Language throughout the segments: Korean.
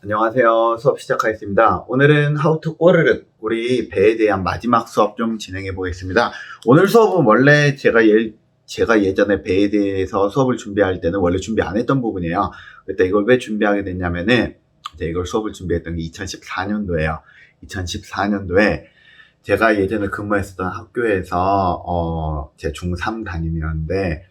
안녕하세요. 수업 시작하겠습니다. 오늘은 How to 꼬르륵 우리 배에 대한 마지막 수업 좀 진행해 보겠습니다. 오늘 수업은 원래 제가 예전에 배에 대해서 수업을 준비할 때는 원래 준비 안 했던 부분이에요. 그때 이걸 왜 준비하게 됐냐면은 이걸 수업을 준비했던 게 2014년도예요. 2014년도에 제가 예전에 근무했었던 학교에서 제 중3 담임이었는데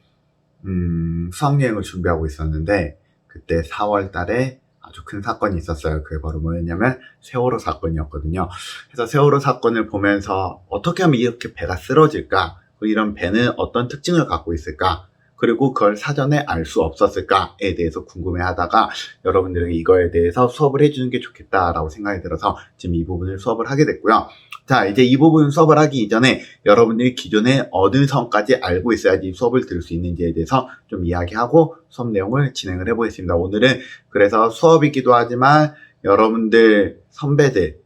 수학여행을 준비하고 있었는데 그때 4월 달에 아주 큰 사건이 있었어요. 그게 바로 뭐였냐면 세월호 사건이었거든요. 그래서 세월호 사건을 보면서 어떻게 하면 이렇게 배가 쓰러질까? 이런 배는 어떤 특징을 갖고 있을까? 그리고 그걸 사전에 알 수 없었을까에 대해서 궁금해하다가 여러분들에게 이거에 대해서 수업을 해주는 게 좋겠다라고 생각이 들어서 지금 이 부분을 수업을 하게 됐고요. 자, 이제 이 부분 수업을 하기 이전에 여러분들이 기존에 어느 선까지 알고 있어야지 수업을 들을 수 있는지에 대해서 좀 이야기하고 수업 내용을 진행을 해보겠습니다. 오늘은 그래서 수업이기도 하지만 여러분들 선배들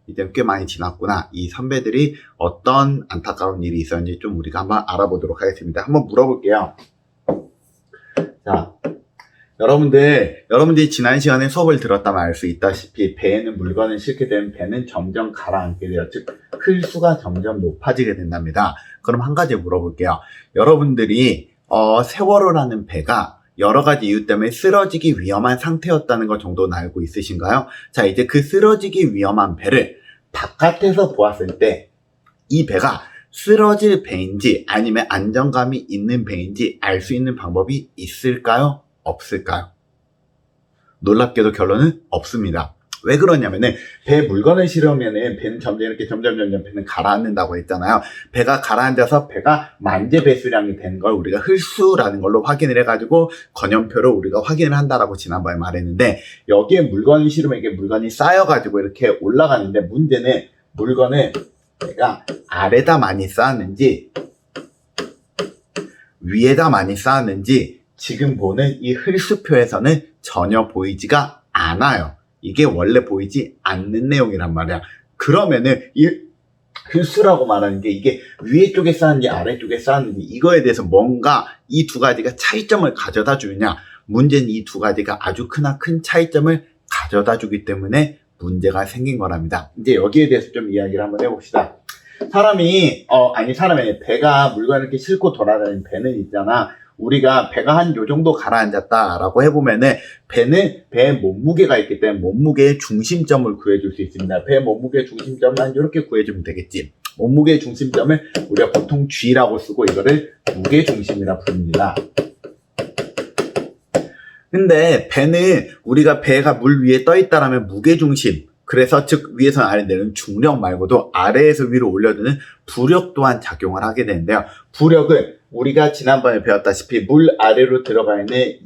이제 꽤 많이 지났구나. 이 선배들이 어떤 안타까운 일이 있었는지 좀 우리가 한번 알아보도록 하겠습니다. 한번 물어볼게요. 자, 여러분들이 지난 시간에 수업을 들었다면 알 수 있다시피 배에는 물건을 싣게 되면 배는 점점 가라앉게 돼요. 즉, 흘수가 점점 높아지게 된답니다. 그럼 한 가지 물어볼게요. 여러분들이 세월호라는 배가 여러 가지 이유 때문에 쓰러지기 위험한 상태였다는 것 정도는 알고 있으신가요? 자, 이제 그 쓰러지기 위험한 배를 바깥에서 보았을 때 이 배가 쓰러질 배인지 아니면 안정감이 있는 배인지 알 수 있는 방법이 있을까요? 없을까요? 놀랍게도 결론은 없습니다. 왜 그러냐면은 배에 물건을 실으면은 배는 점점 배는 가라앉는다고 했잖아요. 배가 가라앉아서 배가 만재 배수량이 되는 걸 우리가 흘수라는 걸로 확인을 해가지고 건염표로 우리가 확인을 한다라고 지난번에 말했는데 여기에 물건을 실으면 이게 물건이 쌓여가지고 이렇게 올라가는데 문제는 물건을 내가 아래다 많이 쌓았는지 위에다 많이 쌓았는지 지금 보는 이 흘수표에서는 전혀 보이지가 않아요. 이게 원래 보이지 않는 내용이란 말이야. 그러면은 이 흘수라고 말하는 게 이게 위에 쪽에 쌓았는지 아래쪽에 쌓았는지 이거에 대해서 뭔가 이 두 가지가 차이점을 가져다 주느냐. 문제는 이 두 가지가 아주 크나 큰 차이점을 가져다 주기 때문에 문제가 생긴 거랍니다. 이제 여기에 대해서 좀 이야기를 한번 해봅시다. 배가 물건을 이렇게 싣고 돌아다니는 배는 있잖아. 우리가 배가 한 요 정도 가라앉았다라고 해보면은 배의 몸무게가 있기 때문에 몸무게의 중심점을 구해줄 수 있습니다. 배의 몸무게의 중심점을 한 이렇게 구해주면 되겠지. 몸무게의 중심점을 우리가 보통 G라고 쓰고 이거를 무게중심이라 부릅니다. 근데 배는 우리가 배가 물 위에 떠 있다라면 무게중심, 그래서 즉 위에서 아래 내리는 중력 말고도 아래에서 위로 올려드는 부력 또한 작용을 하게 되는데요. 부력은 우리가 지난번에 배웠다시피 물 아래로 들어가 있는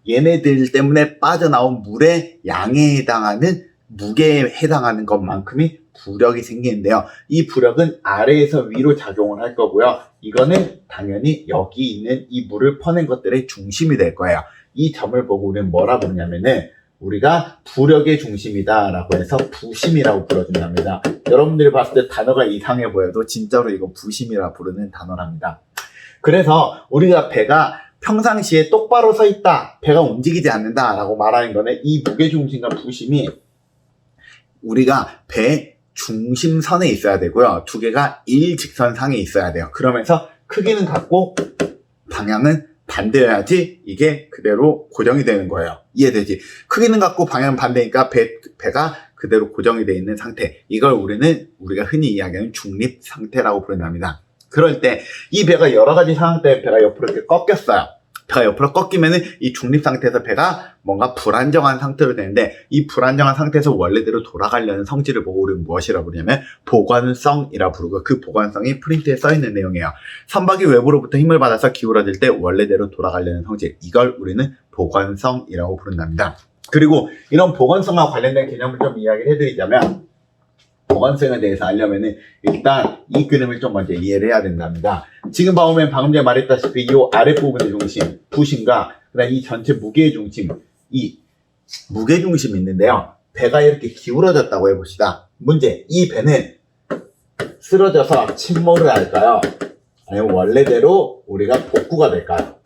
얘네들 때문에 빠져나온 물의 양에 해당하는 무게에 해당하는 것만큼이 부력이 생기는데요. 이 부력은 아래에서 위로 작용을 할 거고요. 이거는 당연히 여기 있는 이 물을 퍼낸 것들의 중심이 될 거예요. 이 점을 보고 우리는 뭐라 부르냐면은 우리가 부력의 중심이다 라고 해서 부심이라고 불러준답니다. 여러분들이 봤을 때 단어가 이상해 보여도 진짜로 이거 부심이라 부르는 단어랍니다. 그래서 우리가 배가 평상시에 똑바로 서 있다, 배가 움직이지 않는다 라고 말하는 거는 이 무게중심과 부심이 우리가 배 중심선에 있어야 되고요. 두 개가 일직선상에 있어야 돼요. 그러면서 크기는 같고 방향은 반대여야지 이게 그대로 고정이 되는 거예요. 이해되지? 크기는 같고 방향은 반대니까 배가 그대로 고정이 되어 있는 상태. 이걸 우리가 흔히 이야기하는 중립 상태라고 부른답니다. 그럴 때 이 배가 여러 가지 상황 때문에 배가 옆으로 이렇게 꺾였어요. 배가 옆으로 꺾이면은 이 중립 상태에서 배가 뭔가 불안정한 상태로 되는데 이 불안정한 상태에서 원래대로 돌아가려는 성질을 보고 우리는 무엇이라고 부르냐면 보관성이라 부르고 그 보관성이 프린트에 써 있는 내용이에요. 선박이 외부로부터 힘을 받아서 기울어질 때 원래대로 돌아가려는 성질, 이걸 우리는 보관성이라고 부른답니다. 그리고 이런 보관성과 관련된 개념을 좀 이야기를 해드리자면 보관성에 대해서 알려면은 일단 이 그림을 좀 먼저 이해를 해야 된답니다. 지금 보면 방금 전에 말했다시피 이 아랫부분의 중심, 부심과 그다음 이 전체 무게의 중심, 이 무게중심이 있는데요. 배가 이렇게 기울어졌다고 해봅시다. 문제, 이 배는 쓰러져서 침몰을 할까요? 아니면 원래대로 우리가 복구가 될까요?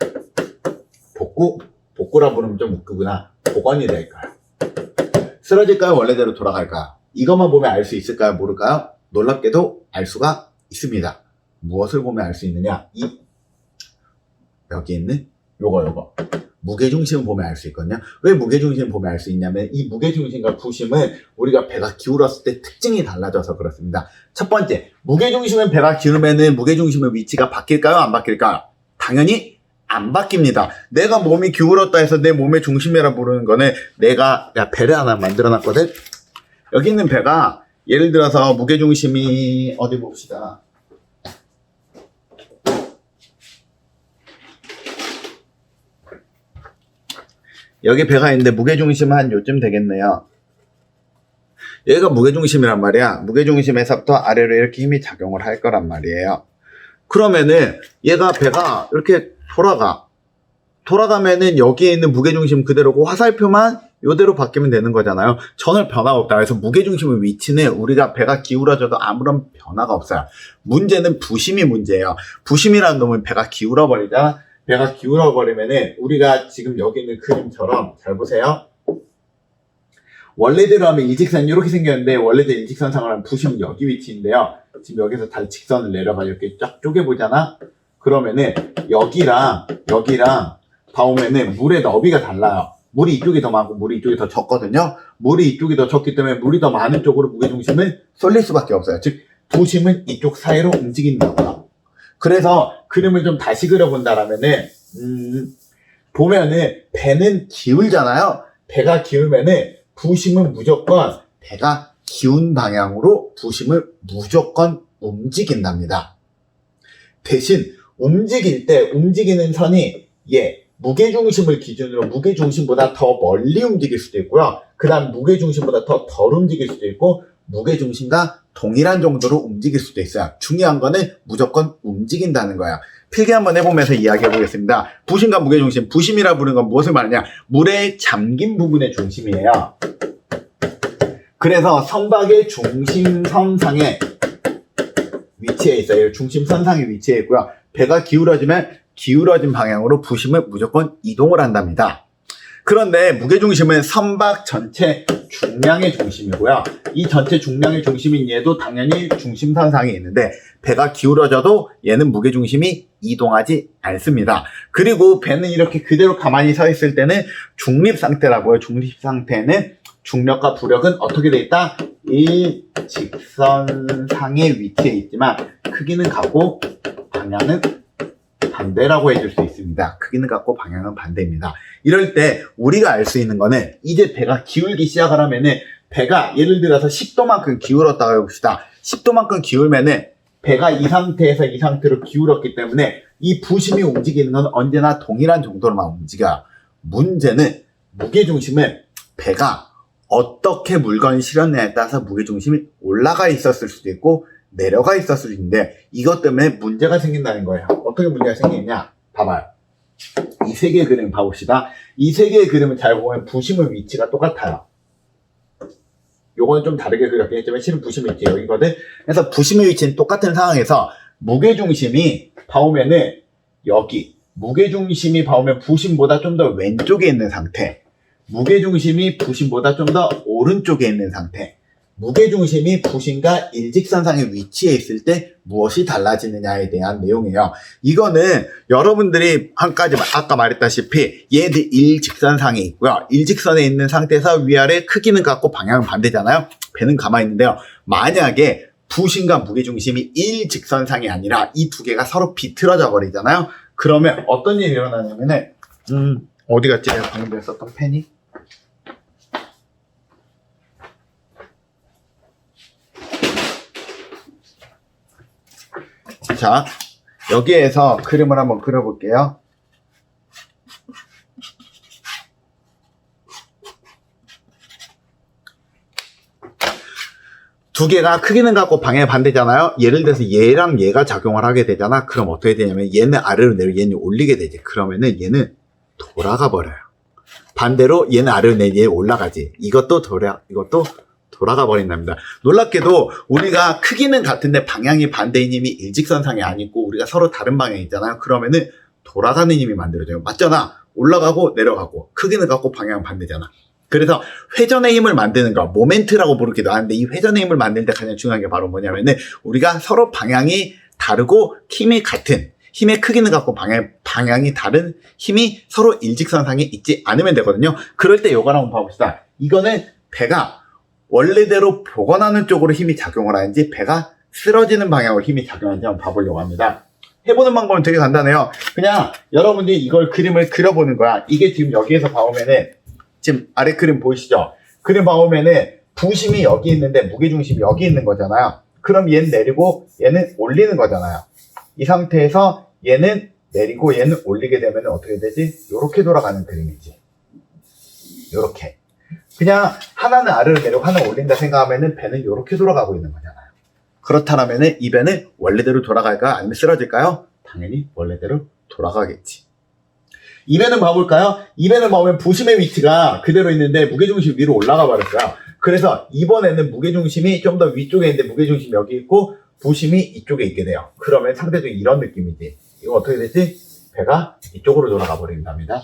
복구라 부르면 좀 웃기구나. 복원이 될까요? 쓰러질까요? 원래대로 돌아갈까요? 이것만 보면 알 수 있을까요? 모를까요? 놀랍게도 알 수가 있습니다. 무엇을 보면 알 수 있느냐? 여기 있는 요거. 무게중심을 보면 알 수 있거든요. 왜 무게중심을 보면 알 수 있냐면 이 무게중심과 부심은 우리가 배가 기울었을 때 특징이 달라져서 그렇습니다. 첫 번째, 무게중심은 배가 기울면은 무게중심의 위치가 바뀔까요? 안 바뀔까요? 당연히 안 바뀝니다. 내가 몸이 기울었다 해서 내 몸의 중심이라 부르는 거는 내가 배를 하나 만들어 놨거든. 여기 있는 배가 예를 들어서 무게중심이 어디 봅시다. 여기 배가 있는데 무게중심은 한 요쯤 되겠네요. 얘가 무게중심이란 말이야. 무게중심에서부터 아래로 이렇게 힘이 작용을 할 거란 말이에요. 그러면은 얘가 배가 이렇게 돌아가면은 여기에 있는 무게중심 그대로고 화살표만 이대로 바뀌면 되는 거잖아요. 전혀 변화가 없다. 그래서 무게중심의 위치는 우리가 배가 기울어져도 아무런 변화가 없어요. 문제는 부심이 문제예요. 부심이라는 놈은 배가 기울어버리잖아. 배가 기울어버리면은 우리가 지금 여기 있는 그림처럼 잘 보세요. 원래대로 하면 일직선 이렇게 생겼는데 원래대로 일직선상으로 하면 부심은 여기 위치인데요. 지금 여기서 다시 직선을 내려가 이렇게 쫙 쪼개보잖아. 그러면은 여기랑 봐오면은 물의 너비가 달라요. 물이 이쪽이 더 많고 물이 이쪽이 더 적거든요. 물이 이쪽이 더 적기 때문에 물이 더 많은 쪽으로 무게중심을 쏠릴 수밖에 없어요. 즉 부심은 이쪽 사이로 움직인다고요. 그래서 그림을 좀 다시 그려본다라면은 보면은 배는 기울잖아요. 배가 기울면은 부심은 무조건 배가 기운 방향으로 부심을 무조건 움직인답니다. 대신 움직일 때 움직이는 선이 무게중심을 기준으로 무게중심보다 더 멀리 움직일 수도 있고요. 그 다음 무게중심보다 더 덜 움직일 수도 있고 무게중심과 동일한 정도로 움직일 수도 있어요. 중요한 거는 무조건 움직인다는 거예요. 필기 한번 해보면서 이야기해 보겠습니다. 부심과 무게중심, 부심이라 부르는 건 무엇을 말하냐? 물에 잠긴 부분의 중심이에요. 그래서 선박의 중심선상에 위치해 있어요. 중심선상에 위치해 있고요. 배가 기울어지면 기울어진 방향으로 부심을 무조건 이동을 한답니다. 그런데 무게중심은 선박 전체 중량의 중심이고요. 이 전체 중량의 중심인 얘도 당연히 중심선상에 있는데 배가 기울어져도 얘는 무게중심이 이동하지 않습니다. 그리고 배는 이렇게 그대로 가만히 서 있을 때는 중립상태라고요. 중립상태는 중력과 부력은 어떻게 돼 있다? 일직선상에 위치해 있지만 크기는 같고 방향은 반대라고 해줄 수 있습니다. 크기는 같고 방향은 반대입니다. 이럴 때 우리가 알 수 있는 거는 이제 배가 기울기 시작을 하면은 배가 예를 들어서 10도만큼 기울었다고 해봅시다. 10도만큼 기울면은 배가 이 상태에서 이 상태로 기울었기 때문에 이 부심이 움직이는 건 언제나 동일한 정도로만 움직여요. 문제는 무게중심은 배가 어떻게 물건을 실었냐에 따라서 무게중심이 올라가 있었을 수도 있고 내려가 있었을 수도 있는데 이것 때문에 문제가 생긴다는 거예요. 어떻게 문제가 생기느냐? 봐봐요. 이 세 개의 그림 봐봅시다. 이 세 개의 그림을 잘 보면 부심의 위치가 똑같아요. 요거는 좀 다르게 그렸긴 했지만 실은 부심의 위치 여기거든. 그래서 부심의 위치는 똑같은 상황에서 무게중심이 봐오면은 여기 무게중심이 봐오면 부심보다 좀 더 왼쪽에 있는 상태, 무게중심이 부심보다 좀 더 오른쪽에 있는 상태, 무게중심이 부심과 일직선상에 위치해 있을 때 무엇이 달라지느냐에 대한 내용이에요. 이거는 여러분들이 한 가지 아까 말했다시피 얘들 일직선상에 있고요. 일직선에 있는 상태에서 위아래 크기는 같고 방향은 반대잖아요. 배는 가만히 있는데요. 만약에 부심과 무게중심이 일직선상이 아니라 이 두 개가 서로 비틀어져 버리잖아요. 그러면 어떤 일이 일어나냐면은 어디 갔지? 내가 방금 전에 썼던 펜이? 자, 여기에서 그림을 한번 그려볼게요. 두 개가 크기는 같고 방향이 반대잖아요. 예를 들어서 얘랑 얘가 작용을 하게 되잖아. 그럼 어떻게 되냐면 얘는 아래로 내리고 얘는 올리게 되지. 그러면은 얘는 돌아가 버려요. 반대로 얘는 아래로 내리고 얘는 올라가지. 이것도 돌아가 버린답니다. 놀랍게도 우리가 크기는 같은데 방향이 반대인 힘이 일직선상에 안 있고 우리가 서로 다른 방향이 있잖아요. 그러면은 돌아가는 힘이 만들어져요. 맞잖아. 올라가고 내려가고 크기는 같고 방향은 반대잖아. 그래서 회전의 힘을 만드는 거, 모멘트라고 부르기도 하는데 이 회전의 힘을 만들 때 가장 중요한 게 바로 뭐냐면은 우리가 서로 방향이 다르고 힘이 같은, 힘의 크기는 같고 방향이 다른 힘이 서로 일직선상에 있지 않으면 되거든요. 그럴 때 요거를 한번 봐봅시다. 이거는 배가 원래대로 복원하는 쪽으로 힘이 작용을 하는지 배가 쓰러지는 방향으로 힘이 작용하는지 한번 봐보려고 합니다. 해보는 방법은 되게 간단해요. 그냥 여러분들이 이걸 그림을 그려보는 거야. 이게 지금 여기에서 봐오면은 지금 아래 그림 보이시죠? 그림 봐오면은 부심이 여기 있는데 무게중심이 여기 있는 거잖아요. 그럼 얘는 내리고 얘는 올리는 거잖아요. 이 상태에서 얘는 내리고 얘는 올리게 되면 어떻게 되지? 요렇게 돌아가는 그림이지. 요렇게. 그냥 하나는 아래로 내리고 하나는 올린다 생각하면은 배는 요렇게 돌아가고 있는 거잖아요. 그렇다면은 이 배는 원래대로 돌아갈까요? 아니면 쓰러질까요? 당연히 원래대로 돌아가겠지. 이 배는 봐볼까요? 이 배는 봐보면 부심의 위치가 그대로 있는데 무게중심이 위로 올라가 버렸어요. 그래서 이번에는 무게중심이 좀 더 위쪽에 있는데 무게중심이 여기 있고 부심이 이쪽에 있게 돼요. 그러면 상대적으로 이런 느낌이지. 이거 어떻게 되지? 배가 이쪽으로 돌아가 버린답니다.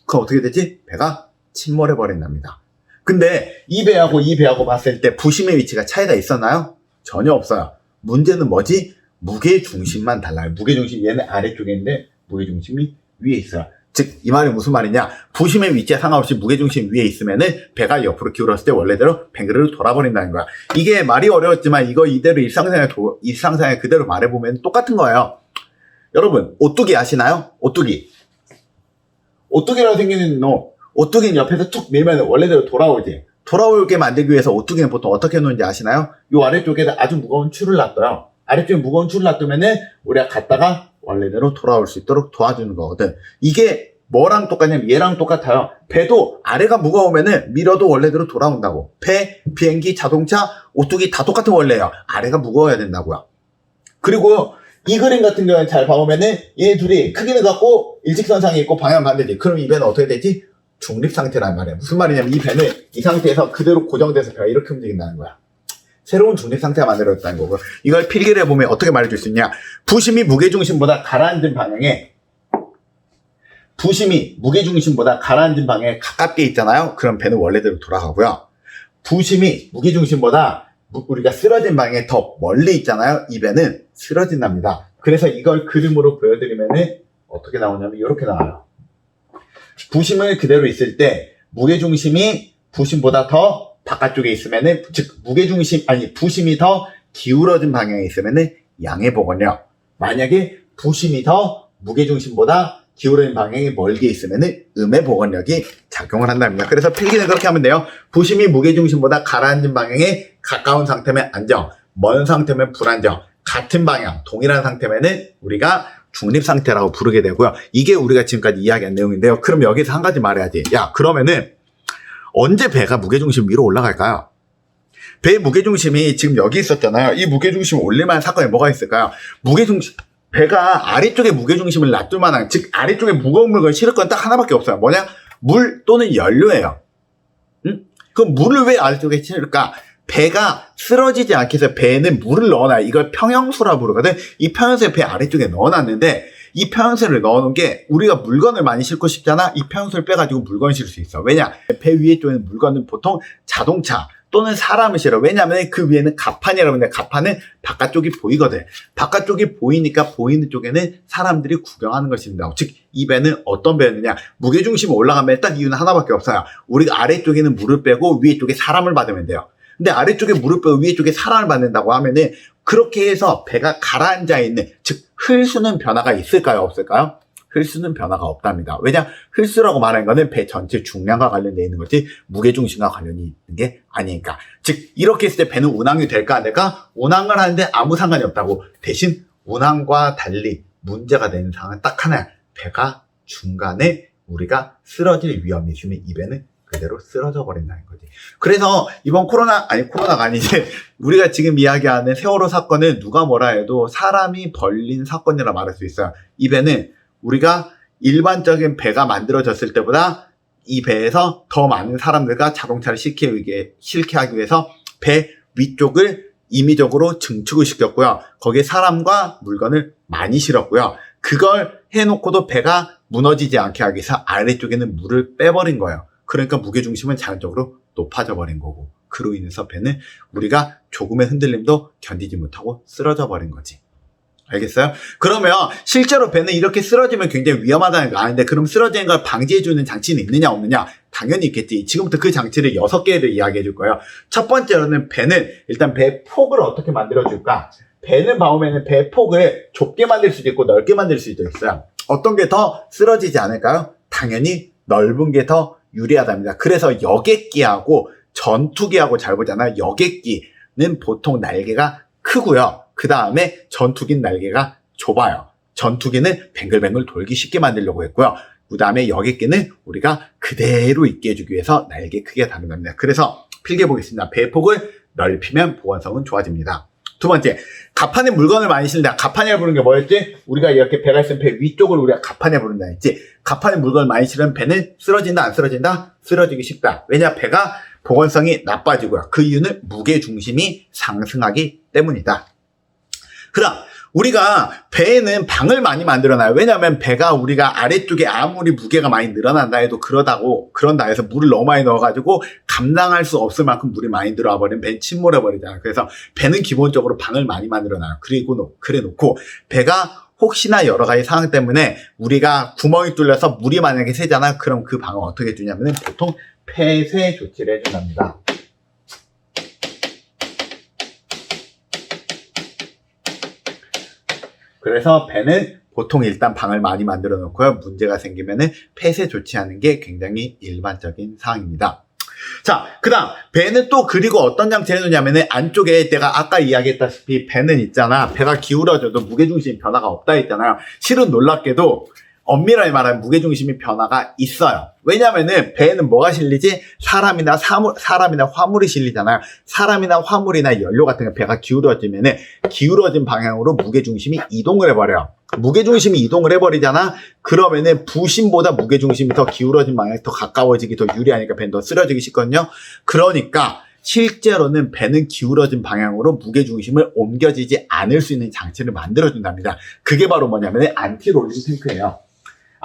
그럼 어떻게 되지? 배가 침몰해 버린답니다. 근데 이 배하고 봤을 때 부심의 위치가 차이가 있었나요? 전혀 없어요. 문제는 뭐지? 무게중심만 달라요. 무게중심 얘는 아래쪽에 있는데 무게중심이 위에 있어요. 즉 이 말이 무슨 말이냐? 부심의 위치에 상관없이 무게중심 위에 있으면은 배가 옆으로 기울었을 때 원래대로 뱅그르르 돌아버린다는 거야. 이게 말이 어려웠지만 이거 이대로 일상생활 그대로 말해보면 똑같은 거예요. 여러분 오뚜기 아시나요? 오뚜기라고 생기는 놈. 오뚜기는 옆에서 툭 밀면 원래대로 돌아오지. 돌아오게 만들기 위해서 오뚜기는 보통 어떻게 놓는지 아시나요? 요 아래쪽에다 아주 무거운 줄을 놔둬요. 아래쪽에 무거운 줄을 놔두면은 우리가 갔다가 원래대로 돌아올 수 있도록 도와주는 거거든. 이게 뭐랑 똑같냐면 얘랑 똑같아요. 배도 아래가 무거우면은 밀어도 원래대로 돌아온다고. 배, 비행기, 자동차, 오뚜기 다 똑같은 원리예요. 아래가 무거워야 된다고요. 그리고 이 그림 같은 경우는 잘 봐보면은 얘 둘이 크기는 같고 일직선상에 있고 방향 반대지. 그럼 이 배는 어떻게 되지? 중립 상태란 말이야. 무슨 말이냐면 이 배는 이 상태에서 그대로 고정돼서 배가 이렇게 움직인다는 거야. 새로운 중립 상태가 만들어졌다는 거고. 이걸 필기를 해보면 어떻게 말해줄 수 있냐? 부심이 무게중심보다 가라앉은 방향에 가깝게 있잖아요. 그럼 배는 원래대로 돌아가고요. 부심이 무게중심보다 우리가 쓰러진 방향에 더 멀리 있잖아요. 이 배는 쓰러진답니다. 그래서 이걸 그림으로 보여드리면은 어떻게 나오냐면 이렇게 나와요. 부심을 그대로 있을 때 무게중심이 부심보다 더 바깥쪽에 있으면은, 즉 부심이 더 기울어진 방향에 있으면은 양의 복원력. 만약에 부심이 더 무게중심보다 기울어진 방향이 멀게 있으면은 음의 복원력이 작용을 한답니다. 그래서 필기는 그렇게 하면 돼요. 부심이 무게중심보다 가라앉은 방향에 가까운 상태면 안정, 먼 상태면 불안정, 같은 방향, 동일한 상태면은 우리가 중립 상태라고 부르게 되고요. 이게 우리가 지금까지 이야기한 내용인데요. 그럼 여기서 한 가지 말해야지. 야, 그러면은 언제 배가 무게중심 위로 올라갈까요? 배의 무게중심이 지금 여기 있었잖아요. 이 무게중심 올릴만한 사건이 뭐가 있을까요? 배가 아래쪽에 무게중심을 놔둘 만한, 즉 아래쪽에 무거운 물건을 실을 건 딱 하나밖에 없어요. 뭐냐? 물 또는 연료예요. 그럼 물을 왜 아래쪽에 실을까? 배가 쓰러지지 않게 해서 배에는 물을 넣어놔요. 이걸 평형수라 부르거든. 이 평형수에 배 아래쪽에 넣어놨는데 이 평형수를 넣어놓은 게 우리가 물건을 많이 싣고 싶잖아. 이 평형수를 빼가지고 물건을 실 수 있어. 왜냐? 배 위에 쪽에는 물건은 보통 자동차 또는 사람을 실어. 왜냐하면 그 위에는 갑판이라고 하는데 갑판은 바깥쪽이 보이거든. 바깥쪽이 보이니까 보이는 쪽에는 사람들이 구경하는 걸 실린다고. 즉 이 배는 어떤 배였느냐? 무게중심이 올라가면 딱 이유는 하나밖에 없어요. 우리가 아래쪽에는 물을 빼고 위에 쪽에 사람을 받으면 돼요. 근데 아래쪽에 물을 빼고 위에 쪽에 사람을 받는다고 하면은 그렇게 해서 배가 가라앉아 있는, 즉 흘수는 변화가 있을까요? 없을까요? 흘수는 변화가 없답니다. 왜냐? 흘수라고 말하는 거는 배 전체 중량과 관련되어 있는 거지 무게중심과 관련이 있는 게 아니니까. 즉 이렇게 했을 때 배는 운항이 될까 안 될까? 운항을 하는데 아무 상관이 없다고. 대신 운항과 달리 문제가 되는 상황은 딱 하나야. 배가 중간에 우리가 쓰러질 위험이 있으면 이 배는 그대로 쓰러져 버린다는 거지. 그래서 이번 코로나가 아니지, 우리가 지금 이야기하는 세월호 사건은 누가 뭐라 해도 사람이 벌린 사건이라 말할 수 있어요. 이 배는 우리가 일반적인 배가 만들어졌을 때보다 이 배에서 더 많은 사람들과 자동차를 실게 하기 위해서 배 위쪽을 임의적으로 증축을 시켰고요. 거기에 사람과 물건을 많이 실었고요. 그걸 해놓고도 배가 무너지지 않게 하기 위해서 아래쪽에는 물을 빼버린 거예요. 그러니까 무게중심은 자연적으로 높아져 버린 거고, 그로 인해서 배는 우리가 조금의 흔들림도 견디지 못하고 쓰러져 버린 거지. 알겠어요? 그러면 실제로 배는 이렇게 쓰러지면 굉장히 위험하다는 거 아는데, 그럼 쓰러지는 걸 방지해주는 장치는 있느냐 없느냐? 당연히 있겠지. 지금부터 그 장치를 6개를 이야기해 줄 거예요. 첫 번째로는 배는 일단 배 폭을 어떻게 만들어줄까? 배는 봐오면 배 폭을 좁게 만들 수도 있고 넓게 만들 수도 있어요. 어떤 게 더 쓰러지지 않을까요? 당연히 넓은 게 더 유리하답니다. 그래서 여객기하고 전투기하고 잘 보잖아요. 여객기는 보통 날개가 크고요. 그 다음에 전투기는 날개가 좁아요. 전투기는 뱅글뱅글 돌기 쉽게 만들려고 했고요. 그 다음에 여객기는 우리가 그대로 있게 해주기 위해서 날개 크기가 다른 겁니다. 그래서 필기해 보겠습니다. 배폭을 넓히면 보관성은 좋아집니다. 두 번째, 갑판에 물건을 많이 실는다. 갑판이라 부르는 게 뭐였지? 우리가 이렇게 배가 있으면 배 위쪽을 우리가 갑판에 부른다 했지. 갑판에 물건을 많이 실으면 배는 쓰러진다, 안 쓰러진다? 쓰러지기 쉽다. 왜냐? 배가 보건성이 나빠지고요. 그 이유는 무게중심이 상승하기 때문이다. 그다음, 우리가 배에는 방을 많이 만들어놔요. 왜냐하면 배가 우리가 아래쪽에 아무리 무게가 많이 늘어난다 해도 그런다 해서 물을 너무 많이 넣어가지고 감당할 수 없을 만큼 물이 많이 들어와 버리면 배는 침몰해버리잖아요. 그래서 배는 기본적으로 방을 많이 만들어놔요. 그래 놓고 배가 혹시나 여러 가지 상황 때문에 우리가 구멍이 뚫려서 물이 만약에 새잖아요. 그럼 그 방을 어떻게 해주냐면 보통 폐쇄 조치를 해준답니다. 그래서 배는 보통 일단 방을 많이 만들어 놓고요. 문제가 생기면은 폐쇄 조치하는 게 굉장히 일반적인 사항입니다. 자, 그 다음, 배는 또 그리고 어떤 장치를 해놓냐면은 안쪽에 내가 아까 이야기했다시피 배는 있잖아. 배가 기울어져도 무게중심 변화가 없다 했잖아요. 실은 놀랍게도 엄밀하게 말하면 무게중심이 변화가 있어요. 왜냐면은 배에는 뭐가 실리지? 사람이나 화물이 실리잖아요. 사람이나 화물이나 연료 같은 거 배가 기울어지면은 기울어진 방향으로 무게중심이 이동을 해버려요. 무게중심이 이동을 해버리잖아? 그러면은 부심보다 무게중심이 더 기울어진 방향이 더 가까워지기 더 유리하니까 배는 더 쓰러지기 쉽거든요. 그러니까 실제로는 배는 기울어진 방향으로 무게중심을 옮겨지지 않을 수 있는 장치를 만들어준답니다. 그게 바로 뭐냐면 안티롤링 탱크예요.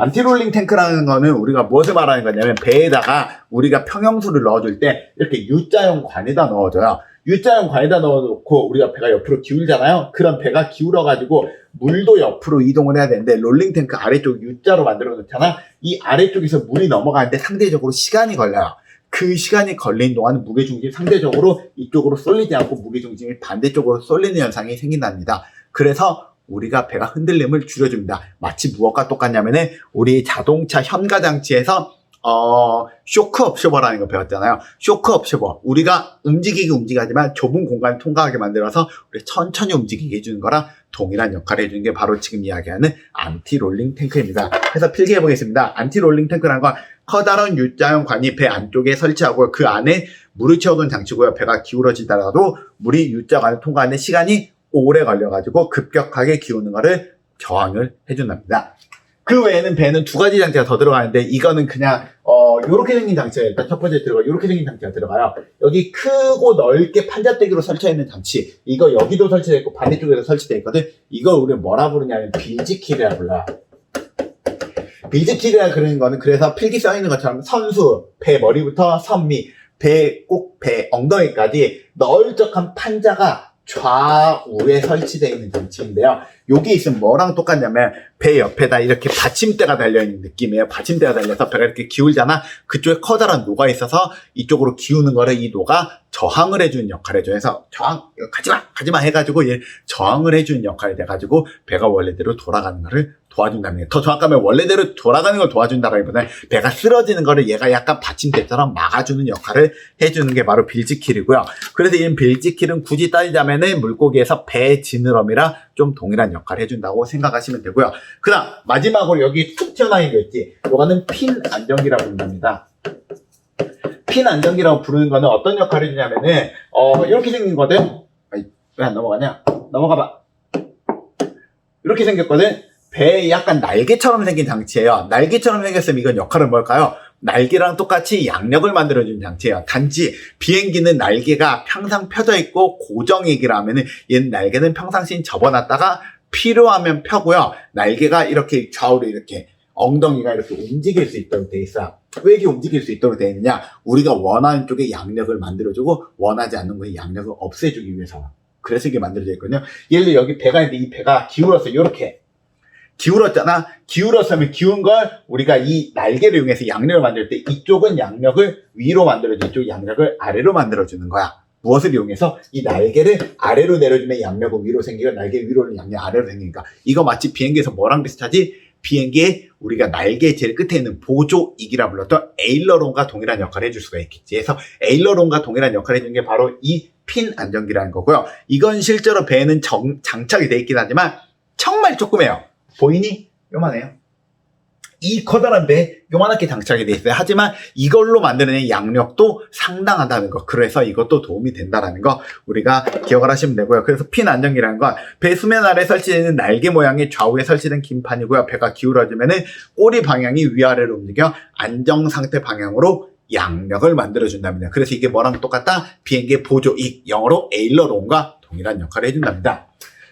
안티롤링 탱크라는 거는 우리가 무엇을 말하는 거냐면 배에다가 우리가 평형수를 넣어줄 때 이렇게 U자형 관에다 넣어줘요. U자형 관에다 넣어놓고 우리가 배가 옆으로 기울잖아요. 그럼 배가 기울어가지고 물도 옆으로 이동을 해야 되는데 롤링 탱크 아래쪽 U자로 만들어 놓잖아. 이 아래쪽에서 물이 넘어가는데 상대적으로 시간이 걸려요. 그 시간이 걸린 동안 무게중심이 상대적으로 이쪽으로 쏠리지 않고 무게중심이 반대쪽으로 쏠리는 현상이 생긴답니다. 그래서 우리가 배가 흔들림을 줄여줍니다. 마치 무엇과 똑같냐면은 우리 자동차 현가장치에서 쇼크 업셔버라는 거 배웠잖아요. 쇼크 업셔버. 우리가 움직이지만 좁은 공간을 통과하게 만들어서 우리 천천히 움직이게 해주는 거랑 동일한 역할을 해주는 게 바로 지금 이야기하는 안티롤링 탱크입니다. 그래서 필기해 보겠습니다. 안티롤링 탱크라는 건 커다란 U자형 관이 배 안쪽에 설치하고 그 안에 물을 채워둔 장치고요. 배가 기울어지더라도 물이 U자관을 통과하는 시간이 오래 걸려가지고 급격하게 기우는 거를 저항을 해준답니다. 그 외에는 배는 두 가지 장치가 더 들어가는데 이거는 그냥 요렇게 생긴 장치가 일단 첫 번째 들어가요. 요렇게 생긴 장치가 들어가요. 여기 크고 넓게 판자대기로 설치되어 있는 장치, 이거 여기도 설치되어 있고 반대쪽에도 설치되어 있거든. 이걸 우리 뭐라 부르냐면 빌지킬이라 불러요. 빌지킬이라 그러는 거는 그래서 필기 써 있는 것처럼 선수, 배 머리부터 선미, 배 엉덩이까지 널쩍한 판자가 좌우에 설치되어 있는 장치인데요. 여기 있으면 뭐랑 똑같냐면 배 옆에다 이렇게 받침대가 달려있는 느낌이에요. 받침대가 달려서 배가 이렇게 기울잖아. 그쪽에 커다란 노가 있어서 이쪽으로 기우는 거를 이 노가 저항을 해주는 역할을 해줘요. 그래서 저항, 가지마 해가지고 얘 저항을 해주는 역할이 돼가지고 배가 원래대로 돌아가는 거를 도와준다는 게, 더 정확하면 원래대로 돌아가는 걸 도와준다기보다는 배가 쓰러지는 거를 얘가 약간 받침대처럼 막아주는 역할을 해주는 게 바로 빌지킬이고요. 그래서 이 빌지킬은 굳이 따지자면은 물고기에서 배 지느러미랑 좀 동일한 역할을 해준다고 생각하시면 되고요. 그 다음 마지막으로 여기 툭 튀어나온 게 있지. 이거는 핀 안정기라고 부른답니다. 핀 안정기라고 부르는 거는 어떤 역할을 해주냐면은 이렇게 생긴 거든. 왜 안 넘어가냐? 넘어가봐. 이렇게 생겼거든. 배에 약간 날개처럼 생긴 장치예요. 날개처럼 생겼으면 이건 역할은 뭘까요? 날개랑 똑같이 양력을 만들어주는 장치예요. 단지 비행기는 날개가 항상 펴져 있고 고정이기라 하면은 얘는 날개는 평상시엔 접어놨다가 필요하면 펴고요. 날개가 이렇게 좌우로 이렇게 엉덩이가 이렇게 움직일 수 있도록 돼 있어요. 왜 이렇게 움직일 수 있도록 되어 있느냐? 우리가 원하는 쪽에 양력을 만들어주고 원하지 않는 곳에 양력을 없애주기 위해서. 그래서 이게 만들어져 있거든요. 예를 들어 여기 배가 있는데 이 배가 기울어서 이렇게 기울었잖아. 기울었으면 기운 걸 우리가 이 날개를 이용해서 양력을 만들 때 이쪽은 양력을 위로 만들어주고 이쪽 양력을 아래로 만들어주는 거야. 무엇을 이용해서? 이 날개를 아래로 내려주면 양력은 위로 생기고 날개 위로는 양력 아래로 생기니까. 이거 마치 비행기에서 뭐랑 비슷하지? 비행기에 우리가 날개 제일 끝에 있는 보조익이라 불렀던 에일러론과 동일한 역할을 해줄 수가 있겠지. 그래서 에일러론과 동일한 역할을 해주는 게 바로 이 핀 안정기라는 거고요. 이건 실제로 배에는 장착이 돼 있긴 하지만 정말 조그매요. 보이니? 요만해요. 이 커다란 배에 요만하게 장착이 돼 있어요. 하지만 이걸로 만들어낸 양력도 상당하다는 거. 그래서 이것도 도움이 된다는 거 우리가 기억을 하시면 되고요. 그래서 핀 안정기라는 건 배 수면 아래 설치되는 날개 모양의 좌우에 설치된 긴판이고요. 배가 기울어지면은 꼬리 방향이 위아래로 움직여 안정 상태 방향으로 양력을 만들어준답니다. 그래서 이게 뭐랑 똑같다? 비행기의 보조익, 영어로 에일러론과 동일한 역할을 해준답니다.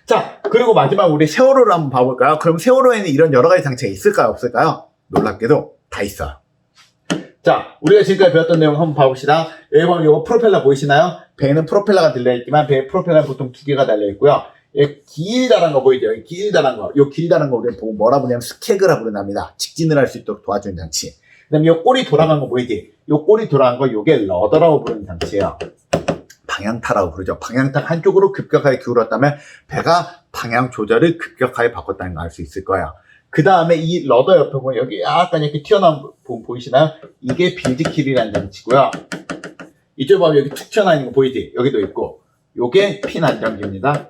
자, 그리고 마지막 우리 세월호를 한번 봐볼까요? 그럼 세월호에는 이런 여러 가지 장치가 있을까요? 없을까요? 놀랍게도 다 있어요. 자, 우리가 지금까지 배웠던 내용 한번 봐봅시다. 여기 보면 이거 프로펠러 보이시나요? 배에는 프로펠러가 달려있지만 배에 프로펠러는 보통 2개가 달려있고요. 여기 길다란 거 보이죠? 여기 길다란 거. 이 길다란 거 우리가 보고 뭐라 부르냐면 스케그라 부른답니다. 직진을 할 수 있도록 도와주는 장치. 그 다음에 이 꼬리 돌아간 거 보이지? 이 꼬리 돌아간 거 요게 러더라고 부르는 장치예요. 방향타라고 부르죠. 방향타 한쪽으로 급격하게 기울었다면 배가 방향 조절을 급격하게 바꿨다는 걸 알 수 있을 거예요. 그 다음에 이 러더 옆에 보면 여기 약간 이렇게 튀어나온 부분 보이시나요? 이게 빌드킬이라는 장치고요. 이쪽 보면 여기 툭 튀어나와 있는 거 보이지? 여기도 있고. 요게 핀 안정기입니다.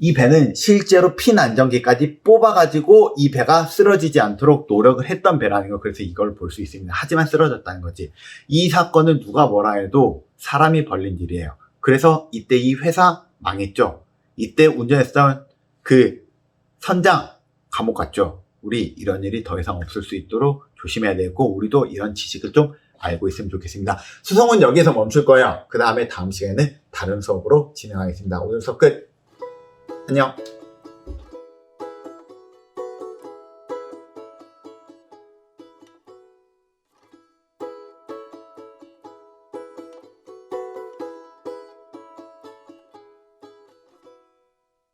이 배는 실제로 핀 안정기까지 뽑아가지고 이 배가 쓰러지지 않도록 노력을 했던 배라는 거. 그래서 이걸 볼 수 있습니다. 하지만 쓰러졌다는 거지. 이 사건은 누가 뭐라 해도 사람이 벌린 일이에요. 그래서 이때 이 회사 망했죠. 이때 운전했던 그 선장 감옥 갔죠. 우리 이런 일이 더 이상 없을 수 있도록 조심해야 되고 우리도 이런 지식을 좀 알고 있으면 좋겠습니다. 수성은 여기에서 멈출 거예요. 그 다음에 다음 시간에는 다른 수업으로 진행하겠습니다. 오늘 수업 끝. 안녕.